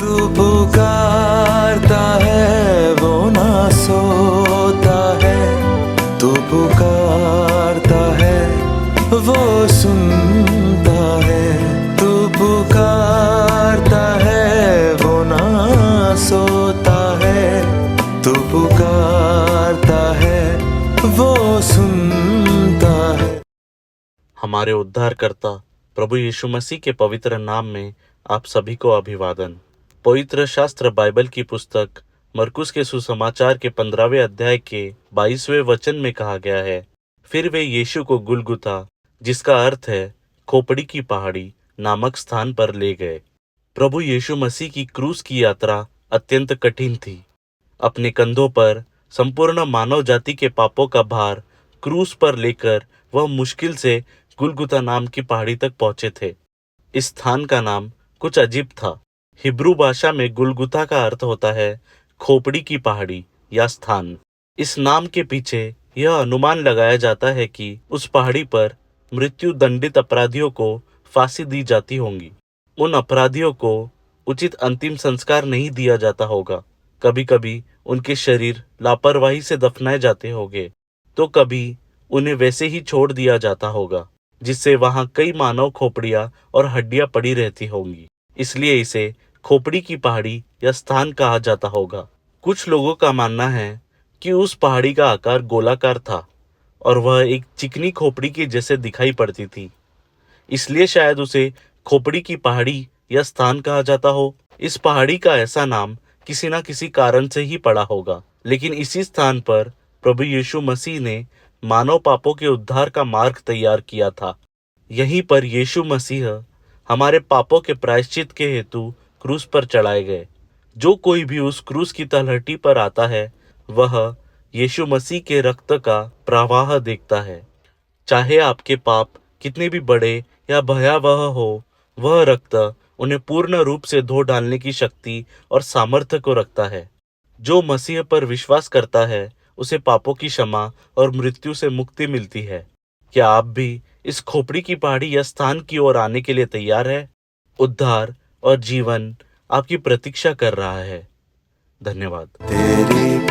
तू पुकारता है वो ना सोता है, तू पुकारता है वो सुनता है, तू पुकारता है वो ना सोता है, तू पुकारता है वो सुनता है। हमारे उद्धारकर्ता प्रभु यीशु मसीह के पवित्र नाम में आप सभी को अभिवादन। पवित्र शास्त्र बाइबल की पुस्तक मरकुस के सुसमाचार के 15वें अध्याय के 22वें वचन में कहा गया है, फिर वे यीशु को गुलगुता, जिसका अर्थ है खोपड़ी की पहाड़ी, नामक स्थान पर ले गए। प्रभु यीशु मसीह की क्रूस की यात्रा अत्यंत कठिन थी। अपने कंधों पर संपूर्ण मानव जाति के पापों का भार क्रूस पर लेकर वह मुश्किल से गुलगुता नाम की पहाड़ी तक पहुंचे थे। इस स्थान का नाम कुछ अजीब था। हिब्रू भाषा में गुलगुता का अर्थ होता है खोपड़ी की पहाड़ी या स्थान। इस नाम के पीछे यह अनुमान लगाया जाता है कि उस पहाड़ी पर मृत्यु दंडित अपराधियों को फांसी दी जाती होंगी। उन अपराधियों को उचित अंतिम संस्कार नहीं दिया जाता होगा। कभी कभी उनके शरीर लापरवाही से दफनाए जाते होंगे, तो कभी उन्हें वैसे ही छोड़ दिया जाता होगा, जिससे वहां कई मानव खोपड़ियां और हड्डियां पड़ी रहती होंगी। इसलिए इसे खोपड़ी की पहाड़ी या स्थान कहा जाता होगा। कुछ लोगों का मानना है कि उस पहाड़ी का आकार गोलाकार था और वह एक चिकनी खोपड़ी के जैसे दिखाई पड़ती थी, इसलिए शायद उसे खोपड़ी की पहाड़ी या स्थान कहा जाता हो। इस पहाड़ी का ऐसा नाम किसी न किसी कारण से ही पड़ा होगा, लेकिन इसी स्थान पर प्रभु यीशु मसीह ने मानव पापों के उद्धार का मार्ग तैयार किया था। यहीं पर यीशु मसीह हमारे पापों के प्रायश्चित के हेतु क्रूस पर चढ़ाए गए। जो कोई भी उस क्रूस की तलहटी पर आता है, वह यीशु मसीह के रक्त का प्रवाह देखता है। चाहे आपके पाप कितने भी बड़े या भयावह हो, वह रक्त उन्हें पूर्ण रूप से धो डालने की शक्ति और सामर्थ्य को रखता है। जो मसीह पर विश्वास करता है, उसे पापों की क्षमा और मृत्यु से मुक्ति मिलती है। क्या आप भी इस खोपड़ी की पहाड़ी या स्थान की ओर आने के लिए तैयार है? उद्धार और जीवन आपकी प्रतीक्षा कर रहा है। धन्यवाद। तेरी